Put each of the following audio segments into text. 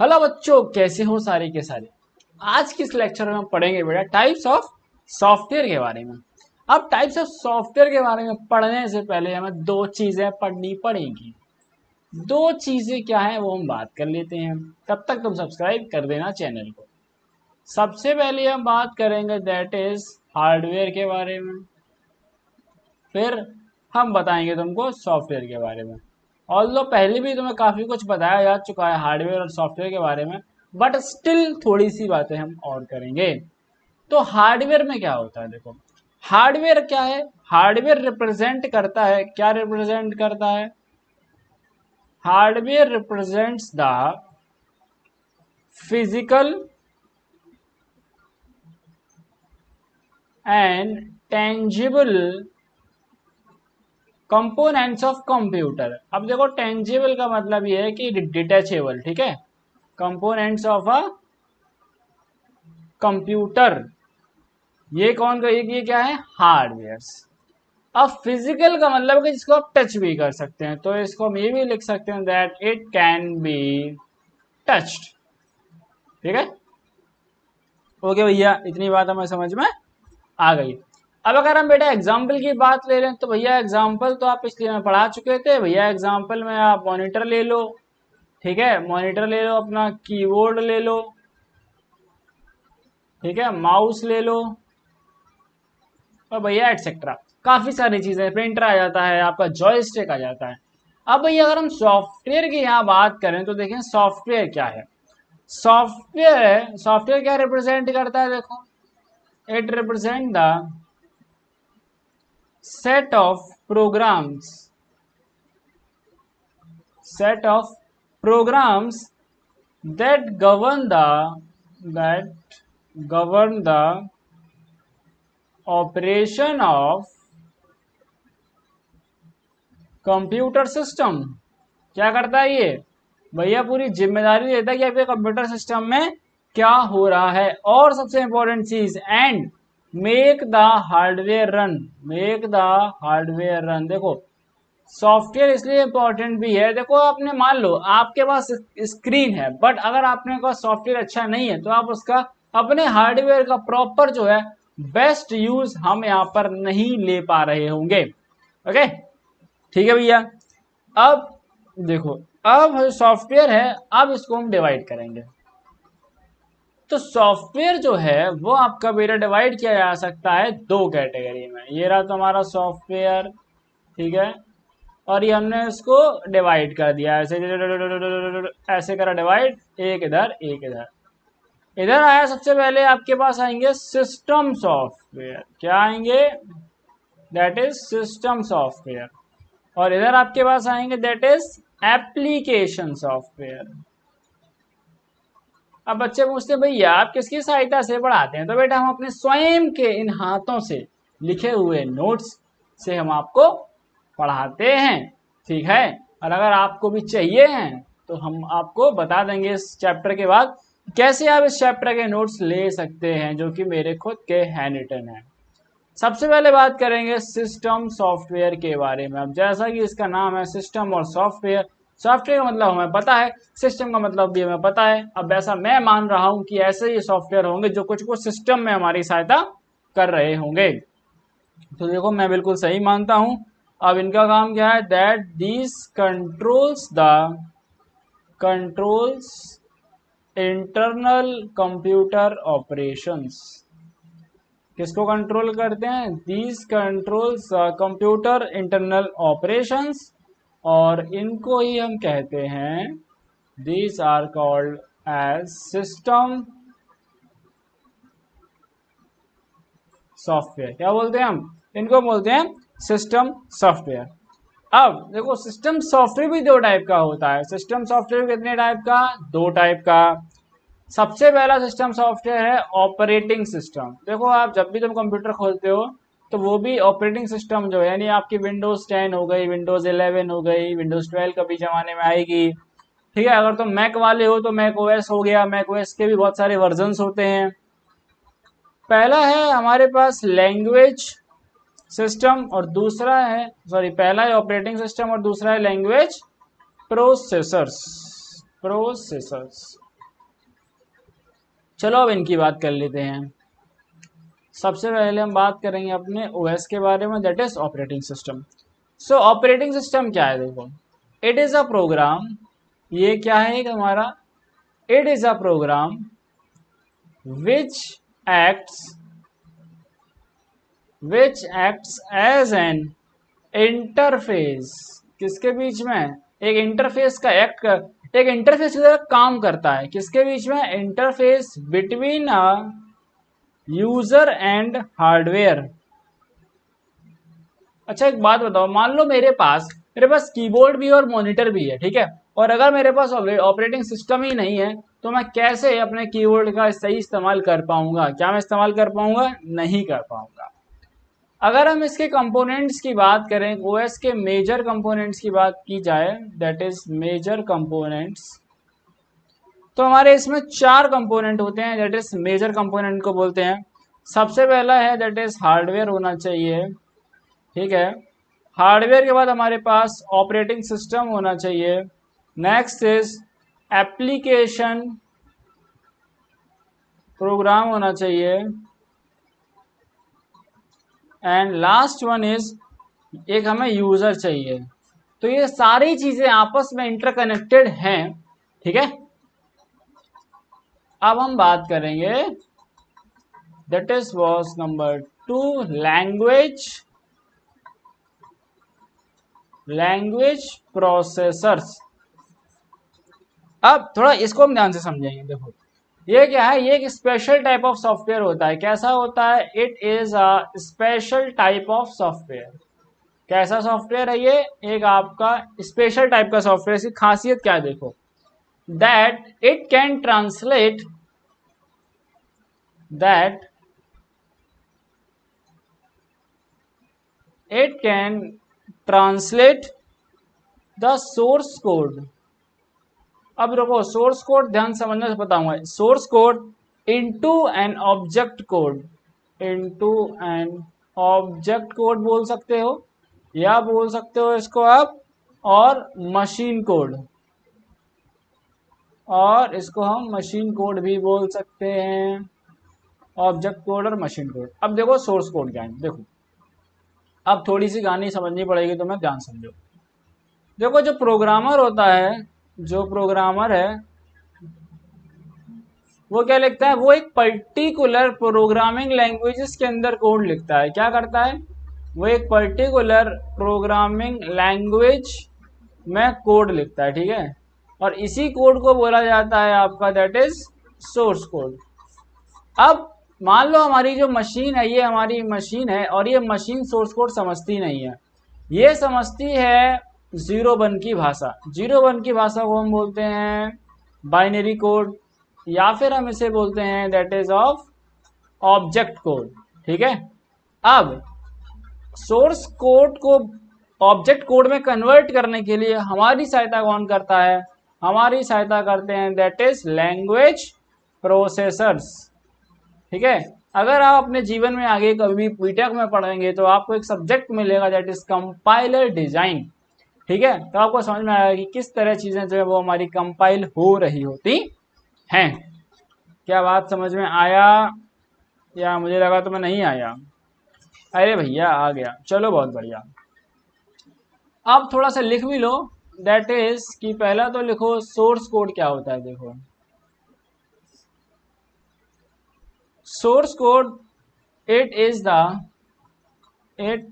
Hello बच्चों, कैसे हो सारे के सारे। आज के इस लेक्चर में हम पढ़ेंगे बेटा टाइप्स ऑफ सॉफ्टवेयर के बारे में। अब टाइप्स ऑफ सॉफ्टवेयर के बारे में पढ़ने से पहले हमें दो चीजें पढ़नी पड़ेंगी। दो चीजें क्या है वो हम बात कर लेते हैं। तब तक तुम सब्सक्राइब कर देना चैनल को। सबसे पहले हम बात करेंगे दैट इज हार्डवेयर के बारे में। फिर हम बताएंगे तुमको सॉफ्टवेयर के बारे में। ऑल्दो पहले भी तुम्हें काफ़ी कुछ बताया जा चुका है हार्डवेयर और सॉफ्टवेयर के बारे में, बट स्टिल थोड़ी सी बातें हम और करेंगे। तो हार्डवेयर में क्या होता है, देखो हार्डवेयर क्या है। हार्डवेयर रिप्रेजेंट करता है, क्या रिप्रेजेंट करता है? Hardware represents the physical and tangible components of computer. अब देखो टेंजिबल का मतलब ये है कि डिटेचेबल, ठीक है। कंपोनेंट्स ऑफ अ कंप्यूटर, ये कौन का ये क्या है? हार्डवेयर। अब फिजिकल का मतलब कि जिसको आप टच भी कर सकते हैं, तो इसको हम ये भी लिख सकते हैं that it can be touched, ठीक है। ओके भैया, इतनी बात हमें समझ में आ गई। अब अगर हम बेटा एग्जाम्पल की बात ले लें तो भैया एग्जाम्पल तो आप पिछले में पढ़ा चुके थे। भैया एग्जाम्पल में आप मॉनिटर ले लो, ठीक है। मॉनिटर ले लो, अपना कीबोर्ड ले लो, ठीक है, माउस ले लो और भैया एटसेट्रा काफी सारी चीजें, प्रिंटर आ जाता है, आपका जॉयस्टिक आ जाता है। अब भैया अगर हम सॉफ्टवेयर की यहाँ बात करें तो देखें सॉफ्टवेयर क्या है। सॉफ्टवेयर क्या रिप्रेजेंट करता है? देखो it represent the set of programs set of programs that govern the operation of computer system. क्या करता है ये? भैया पूरी जिम्मेदारी देता है कि आपके कंप्यूटर सिस्टम में क्या हो रहा है। और सबसे इंपॉर्टेंट चीज, and make the hardware run, make the hardware run. देखो सॉफ्टवेयर इसलिए इंपॉर्टेंट भी है, देखो आपने मान लो आपके पास स्क्रीन है, बट अगर आपने का सॉफ्टवेयर अच्छा नहीं है तो आप उसका अपने हार्डवेयर का प्रॉपर जो है बेस्ट यूज हम यहाँ पर नहीं ले पा रहे होंगे। ओके, ठीक है भैया। अब देखो, अब सॉफ्टवेयर है, अब इसको हम डिवाइड करेंगे। तो सॉफ्टवेयर जो है वो आपका बेटा डिवाइड किया जा सकता है दो कैटेगरी में। ये रहा तुम्हारा सॉफ्टवेयर, ठीक है, और ये हमने इसको डिवाइड कर दिया ऐसे ऐसे करा डिवाइड, एक इधर एक इधर। इधर आया सबसे पहले आपके पास आएंगे सिस्टम सॉफ्टवेयर। क्या आएंगे? That is system software. और इधर आपके पास आएंगे दैट इज एप्लीकेशन सॉफ्टवेयर। अब बच्चे पूछते हैं भैया आप किसकी सहायता से पढ़ाते हैं? तो बेटा हम अपने स्वयं के इन हाथों से लिखे हुए नोट्स से हम आपको पढ़ाते हैं, ठीक है। और अगर आपको भी चाहिए हैं तो हम आपको बता देंगे इस चैप्टर के बाद कैसे आप इस चैप्टर के नोट्स ले सकते हैं, जो कि मेरे खुद के हैंड रिटन है। सबसे पहले बात करेंगे सिस्टम सॉफ्टवेयर के बारे में। अब जैसा कि इसका नाम है सिस्टम और सॉफ्टवेयर, सॉफ्टवेयर का मतलब हमें पता है, सिस्टम का मतलब भी हमें पता है। अब ऐसा मैं मान रहा हूं कि ऐसे ही सॉफ्टवेयर होंगे जो कुछ कुछ सिस्टम में हमारी सहायता कर रहे होंगे। तो देखो मैं बिल्कुल सही मानता हूं। अब इनका काम क्या है? That this controls internal computer operations. किसको कंट्रोल करते हैं? These controls computer internal operations, और इनको ही हम कहते हैं, these are called as system software. क्या बोलते हैं हम? इनको बोलते हैं सिस्टम सॉफ्टवेयर। अब देखो सिस्टम सॉफ्टवेयर भी दो टाइप का होता है। सिस्टम सॉफ्टवेयर कितने टाइप का? दो टाइप का। सबसे पहला सिस्टम सॉफ्टवेयर है ऑपरेटिंग सिस्टम। देखो आप जब भी तुम कंप्यूटर खोलते हो तो वो भी ऑपरेटिंग सिस्टम जो है, यानी आपकी विंडोज 10 हो गई, विंडोज 11 हो गई, विंडोज 12 कभी जमाने में आएगी, ठीक है। अगर तुम मैक वाले हो तो मैक ओएस हो गया, मैक ओएस के भी बहुत सारे वर्जन्स होते हैं। पहला है हमारे पास लैंग्वेज सिस्टम और दूसरा है, सॉरी, पहला है ऑपरेटिंग सिस्टम और दूसरा है लैंग्वेज प्रोसेसर्स। चलो अब इनकी बात कर लेते हैं। सबसे पहले हम बात करेंगे अपने ओएस के बारे में, that is operating system. So operating system क्या है, देखो, इट इज अ प्रोग्राम, ये क्या है एक हमारा, it is a program which acts as an interface, किसके बीच में, एक इंटरफेस का एक इंटरफेस की तरह काम करता है, किसके बीच में, interface between a user and hardware. अच्छा एक बात बताओ, मान लो मेरे पास कीबोर्ड भी और मॉनिटर भी है, ठीक है, और अगर मेरे पास ऑपरेटिंग सिस्टम ही नहीं है तो मैं कैसे अपने कीबोर्ड का सही इस्तेमाल कर पाऊंगा, क्या मैं इस्तेमाल कर पाऊंगा, नहीं कर पाऊंगा। अगर हम इसके कंपोनेंट्स की बात करें, ओएस के मेजर कंपोनेंट्स की बात की जाए, दैट इज मेजर कंपोनेंट्स, तो हमारे इसमें 4 कंपोनेंट होते हैं, दैट इज मेजर कंपोनेंट को बोलते हैं। सबसे पहला है दैट इज हार्डवेयर होना चाहिए, ठीक है। हार्डवेयर के बाद हमारे पास ऑपरेटिंग सिस्टम होना चाहिए। नेक्स्ट इज एप्लीकेशन प्रोग्राम होना चाहिए, एंड लास्ट वन इज एक हमें यूजर चाहिए। तो ये सारी चीजें आपस में इंटरकनेक्टेड हैं, ठीक है। अब हम बात करेंगे that is was number 2, language processors. अब थोड़ा इसको हम ध्यान से समझेंगे। देखो ये क्या है, ये एक स्पेशल टाइप ऑफ सॉफ्टवेयर होता है। कैसा होता है, it is a special type of software. कैसा सॉफ्टवेयर है ये, एक आपका स्पेशल टाइप का सॉफ्टवेयर। इसकी खासियत क्या है, देखो, that it can translate the source code. अब देखो सोर्स कोड ध्यान समझने से बताऊंगा, source code into an object code बोल सकते हो, या बोल सकते हो इसको आप और मशीन कोड, और इसको हम मशीन कोड भी बोल सकते हैं, ऑब्जेक्ट कोड और मशीन कोड। अब देखो सोर्स कोड क्या है, देखो अब थोड़ी सी कहानी समझनी पड़ेगी, तो मैं ध्यान समझो। देखो जो प्रोग्रामर होता है, जो प्रोग्रामर है वो क्या लिखता है, वो एक पर्टिकुलर प्रोग्रामिंग लैंग्वेजेस के अंदर कोड लिखता है। क्या करता है, वो एक पर्टिकुलर प्रोग्रामिंग लैंग्वेज में कोड लिखता है, ठीक है। और इसी कोड को बोला जाता है आपका दैट इज सोर्स कोड। अब मान लो हमारी जो मशीन है, ये हमारी मशीन है, और ये मशीन सोर्स कोड समझती नहीं है, ये समझती है 0-1 की भाषा। 0-1 की भाषा को हम बोलते हैं बाइनरी कोड, या फिर हम इसे बोलते हैं that is of object code, ठीक है। अब सोर्स कोड को ऑब्जेक्ट कोड में कन्वर्ट करने के लिए हमारी सहायता कौन करता है, हमारी सहायता करते हैं दैट इज लैंग्वेज प्रोसेसर्स, ठीक है। अगर आप अपने जीवन में आगे कभी बीटेक में पढ़ेंगे तो आपको एक सब्जेक्ट मिलेगा दैट इज कंपाइलर डिजाइन, ठीक है। तो आपको समझ में आएगा कि किस तरह चीजें जो है वो हमारी कंपाइल हो रही होती हैं। क्या बात समझ में आया, या मुझे लगा तो मैं नहीं आया, अरे भैया आ गया, चलो बहुत बढ़िया। अब थोड़ा सा लिख भी लो, दैट इज कि पहला तो लिखो सोर्स कोड क्या होता है। देखो source code it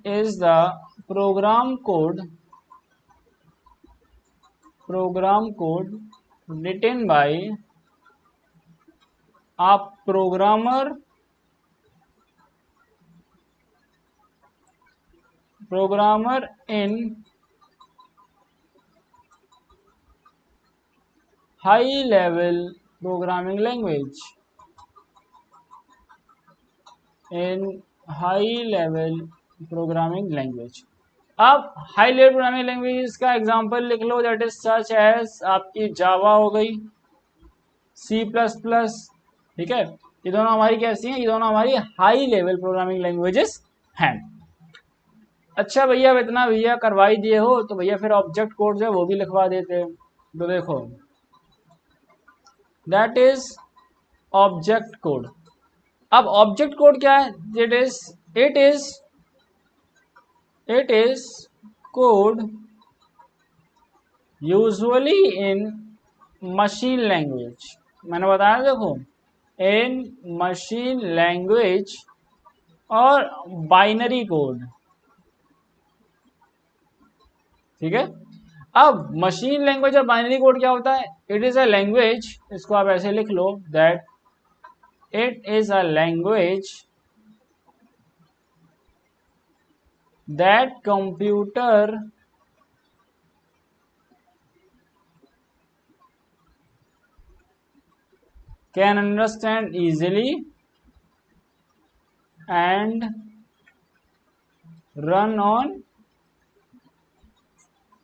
is the program code written by a programmer in high level programming language, अब हाई लेवल प्रोग्रामिंग लैंग्वेज का एग्जांपल लिख लो, दैट इज सच एज आपकी जावा हो गई, C++, ठीक है। ये दोनों हमारी कैसी हैं, ये दोनों हमारी हाई लेवल प्रोग्रामिंग लैंग्वेजेस हैं। अच्छा भैया, अब इतना भैया करवा ही दिए हो तो भैया फिर ऑब्जेक्ट कोड जो है वो भी लिखवा देते हैं। तो देखो दैट इज ऑब्जेक्ट कोड। अब ऑब्जेक्ट कोड क्या है? It is code usually in machine language. मैंने बताया देखो, इन मशीन लैंग्वेज और बाइनरी कोड। ठीक है। अब मशीन लैंग्वेज और बाइनरी कोड क्या होता है? इट इज अ लैंग्वेज, इसको आप ऐसे लिख लो, that it is a language that computer can understand easily and run on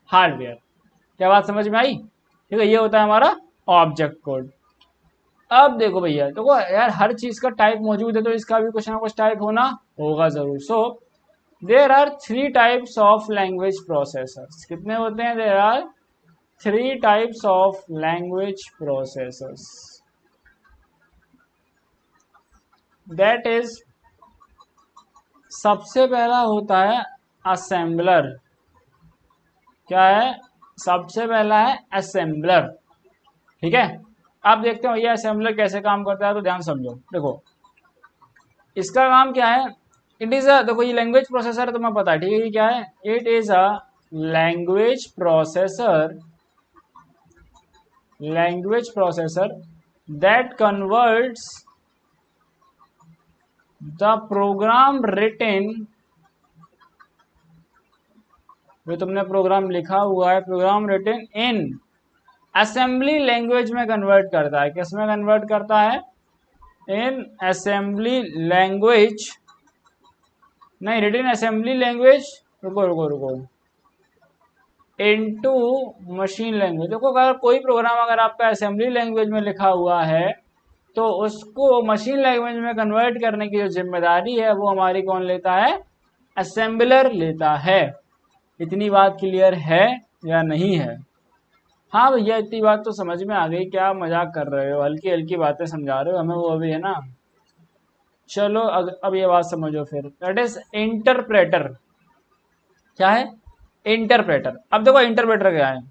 hardware. क्या बात समझ में आई? ठीक है, ये होता है हमारा ऑब्जेक्ट कोड। अब देखो भैया, देखो यार, हर चीज का टाइप मौजूद है तो इसका भी कुछ ना कुछ टाइप होना होगा जरूर। So there are 3 types of language processors. कितने होते हैं? There are 3 types of language processors. That is, सबसे पहला होता है असेंबलर। क्या है? सबसे पहला है असेंबलर। ठीक है। आप देखते हो ये असेंबलर कैसे काम करता है, तो ध्यान समझो। देखो इसका काम क्या है? इट इज अ, देखो ये लैंग्वेज प्रोसेसर तुम्हें पता है, ठीक है, ये क्या है? It is a language processor that converts the program written, जो तुमने प्रोग्राम लिखा हुआ है, program written in assembly language में कन्वर्ट करता है। किस में कन्वर्ट करता है? इन असेंबली लैंग्वेज, नहीं, रिटन असेंबली लैंग्वेज, रुको इनटू मशीन लैंग्वेज। देखो अगर कोई प्रोग्राम अगर आपका असेंबली लैंग्वेज में लिखा हुआ है तो उसको मशीन लैंग्वेज में कन्वर्ट करने की जो जिम्मेदारी है वो हमारी कौन लेता है? असेंबलर लेता है। इतनी बात क्लियर है या नहीं है? हाँ भैया, इतनी बात तो समझ में आ गई। क्या मजाक कर रहे हो? हल्की हल्की बातें समझा रहे हो हमें, वो अभी है ना। चलो अब ये बात समझो फिर। That is interpreter. क्या है? इंटरप्रेटर। अब देखो इंटरप्रेटर क्या है,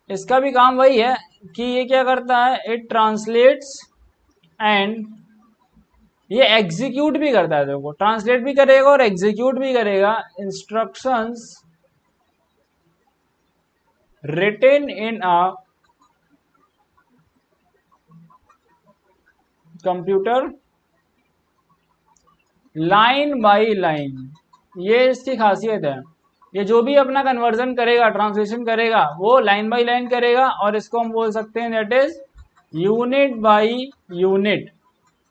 इसका भी काम वही है कि ये क्या करता है? इट ट्रांसलेट्स एंड ये एग्जीक्यूट भी करता है। देखो ट्रांसलेट भी करेगा और एग्जीक्यूट भी करेगा instructions written in a computer line by line. ये इसकी खासियत है। ये जो भी अपना कन्वर्जन करेगा, ट्रांसलेशन करेगा, वो लाइन बाई लाइन करेगा, और इसको हम बोल सकते हैं that is unit by unit.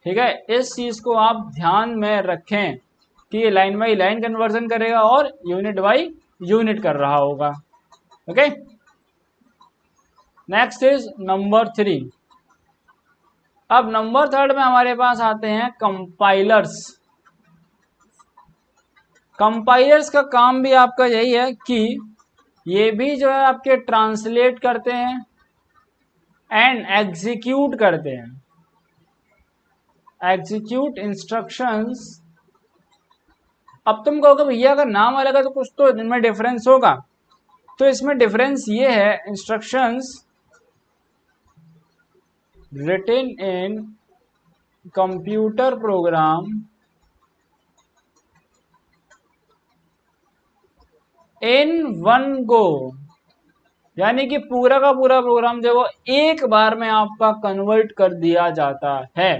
ठीक है, इस चीज को आप ध्यान में रखें कि ये लाइन बाई लाइन कन्वर्जन करेगा और यूनिट बाई यूनिट कर रहा होगा। Okay, next is number 3। अब नंबर 3 में हमारे पास आते हैं कंपाइलर्स। कंपाइलर्स का काम भी आपका यही है कि ये भी जो है आपके ट्रांसलेट करते हैं एंड एग्जीक्यूट करते हैं, एग्जीक्यूट इंस्ट्रक्शंस। अब तुम कहोगे भैया अगर नाम अलग है तो कुछ तो इनमें डिफरेंस होगा। तो इसमें डिफरेंस ये है, instructions written in computer program in one go, यानी कि पूरा का पूरा प्रोग्राम जो वो एक बार में आपका कन्वर्ट कर दिया जाता है।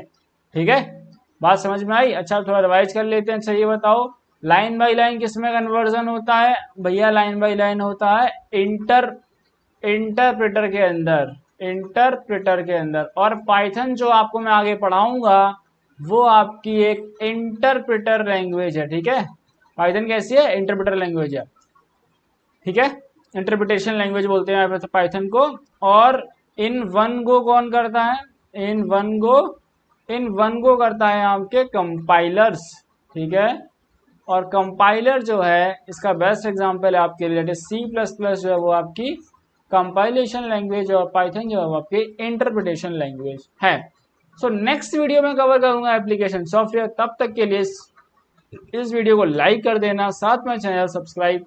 ठीक है, बात समझ में आई? अच्छा, थोड़ा रिवाइज कर लेते हैं। अच्छा ये बताओ, लाइन बाय लाइन किस में कन्वर्जन होता है? भैया लाइन बाय लाइन होता है इंटरप्रेटर के अंदर, इंटरप्रेटर के अंदर। और पाइथन जो आपको मैं आगे पढ़ाऊंगा वो आपकी एक इंटरप्रेटर लैंग्वेज है। ठीक है, पाइथन कैसी है? इंटरप्रेटर लैंग्वेज है। ठीक है, इंटरप्रिटेशन लैंग्वेज बोलते हैं पाइथन को। और इन वन गो कौन करता है? इन वन गो करता है आपके कंपाइलर्स। ठीक है, और कंपाइलर जो है इसका बेस्ट एग्जांपल है आपके लिए C++ जो है वो आपकी कंपाइलेशन लैंग्वेज, और पाइथन जो है वो आपकी इंटरप्रिटेशन लैंग्वेज है। सो नेक्स्ट वीडियो में कवर करूंगा एप्लीकेशन सॉफ्टवेयर। तब तक के लिए इस वीडियो को लाइक कर देना, साथ में चैनल सब्सक्राइब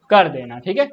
कर देना, ठीक है।